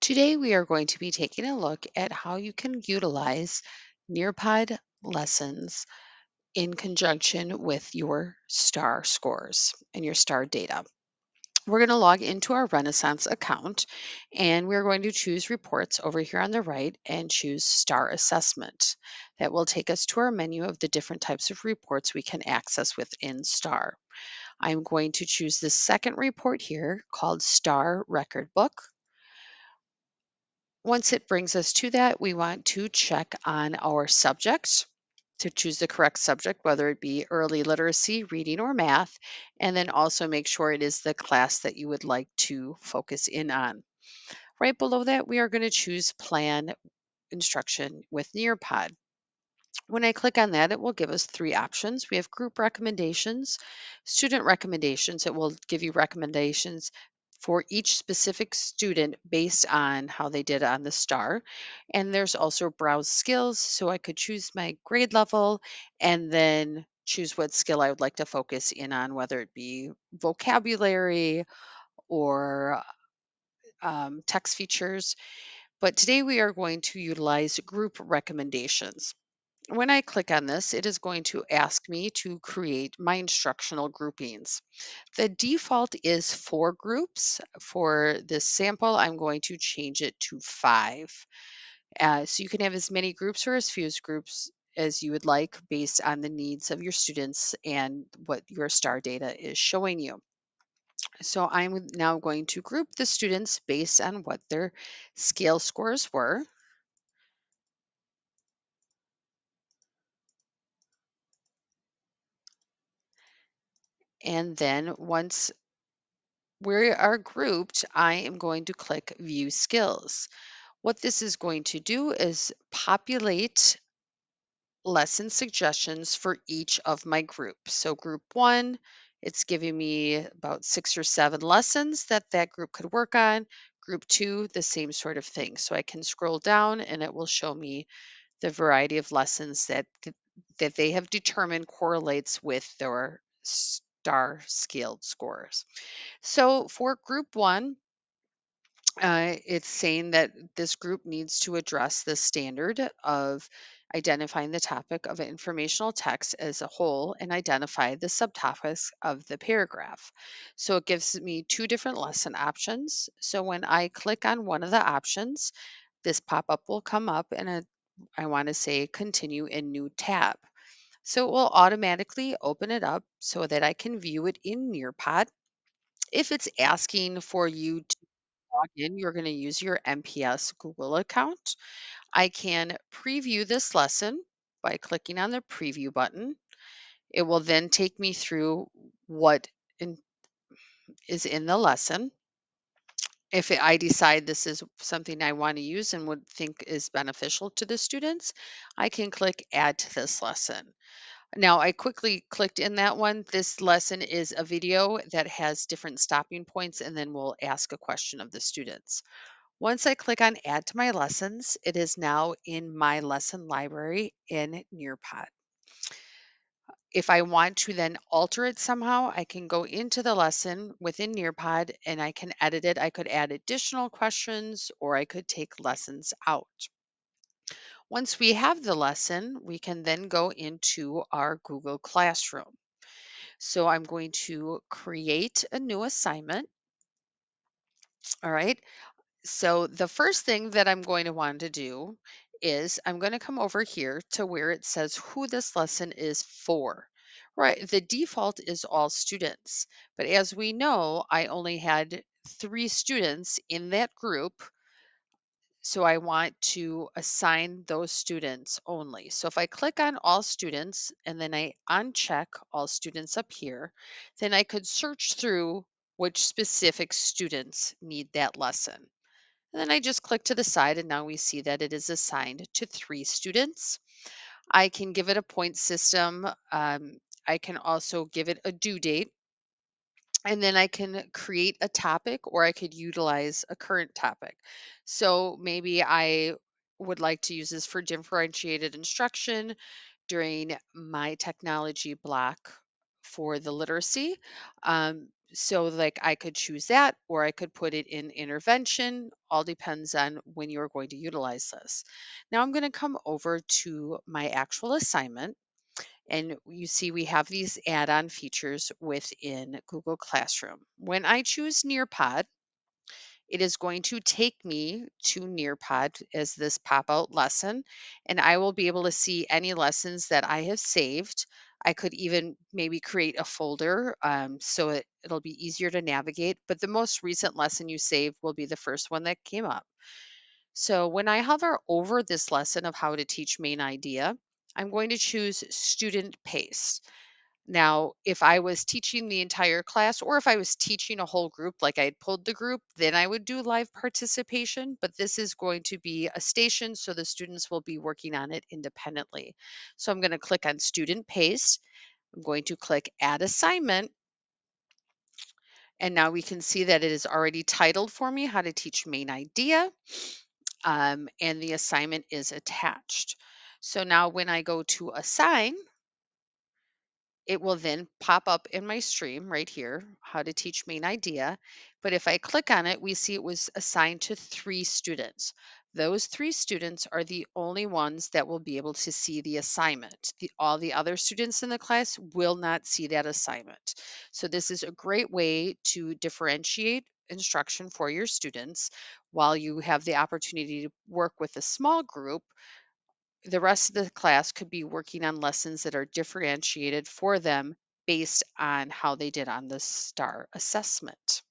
Today, we are going to be taking a look at how you can utilize Nearpod lessons in conjunction with your STAR scores and your STAR data. We're going to log into our Renaissance account and we're going to choose reports over here on the right and choose STAR assessment. That will take us to our menu of the different types of reports we can access within STAR. I'm going to choose the second report here called STAR Record Book. Once it brings us to that, we want to check on our subject to choose the correct subject, whether it be early literacy, reading, or math, and then also make sure it is the class that you would like to focus in on. Right below that, we are going to choose plan instruction with Nearpod. When I click on that, it will give us three options. We have group recommendations, student recommendations. It will give you recommendations for each specific student based on how they did on the STAR. And there's also browse skills. So I could choose my grade level and then choose what skill I would like to focus in on, whether it be vocabulary or text features. But today we are going to utilize group recommendations. When I click on this, it is going to ask me to create my instructional groupings. The default is 4 groups. For this sample, I'm going to change it to 5. So you can have as many groups or as few groups as you would like based on the needs of your students and what your STAR data is showing you. So I'm now going to group the students based on what their scale scores were. And then once we are grouped, I am going to click View Skills. What this is going to do is populate lesson suggestions for each of my groups. So group 1, it's giving me about 6 or 7 lessons that that group could work on. Group 2, the same sort of thing. So I can scroll down and it will show me the variety of lessons that they have determined correlates with their STAR scaled scores. So for group 1, it's saying that this group needs to address the standard of identifying the topic of an informational text as a whole and identify the subtopics of the paragraph. So it gives me 2 different lesson options. So when I click on one of the options, this pop-up will come up and I want to say continue in new tab. So it will automatically open it up so that I can view it in Nearpod. If it's asking for you log in, you're going to use your MPS Google account. I can preview this lesson by clicking on the preview button. It will then take me through what in, is in the lesson. If I decide this is something I want to use and would think is beneficial to the students, I can click add to this lesson. Now, I quickly clicked in that one. This lesson is a video that has different stopping points and then we'll ask a question of the students. Once I click on Add to My Lessons, it is now in my lesson library in Nearpod. If I want to then alter it somehow, I can go into the lesson within Nearpod and I can edit it. I could add additional questions or I could take lessons out. Once we have the lesson, we can then go into our Google Classroom. So I'm going to create a new assignment. All right. So the first thing that I'm going to want to do is I'm going to come over here to where it says who this lesson is for. Right, the default is all students, but as we know, I only had 3 students in that group, so I want to assign those students only. So if I click on all students and then I uncheck all students up here, then I could search through which specific students need that lesson. And then I just click to the side and now we see that it is assigned to 3 students. I can give it a point system. I can also give it a due date. And then I can create a topic or I could utilize a current topic. So maybe I would like to use this for differentiated instruction during my technology block for the literacy. So, like, I could choose that, or I could put it in intervention. All depends on when you're going to utilize this. Now, I'm going to come over to my actual assignment. And you see, we have these add on features within Google Classroom. When I choose Nearpod, it is going to take me to Nearpod as this pop out lesson, and I will be able to see any lessons that I have saved. I could even maybe create a folder so it'll be easier to navigate. But the most recent lesson you save will be the first one that came up. So when I hover over this lesson of how to teach main idea, I'm going to choose student pace. Now, if I was teaching the entire class or if I was teaching a whole group, like I had pulled the group, then I would do live participation. But this is going to be a station, so the students will be working on it independently. So I'm going to click on student pace. I'm going to click add assignment. And now we can see that it is already titled for me, how to teach main idea. And the assignment is attached. So now when I go to assign, it will then pop up in my stream right here, how to teach main idea. But if I click on it, we see it was assigned to 3 students. Those 3 students are the only ones that will be able to see the assignment. All the other students in the class will not see that assignment. So this is a great way to differentiate instruction for your students while you have the opportunity to work with a small group. The rest of the class could be working on lessons that are differentiated for them based on how they did on the STAR assessment.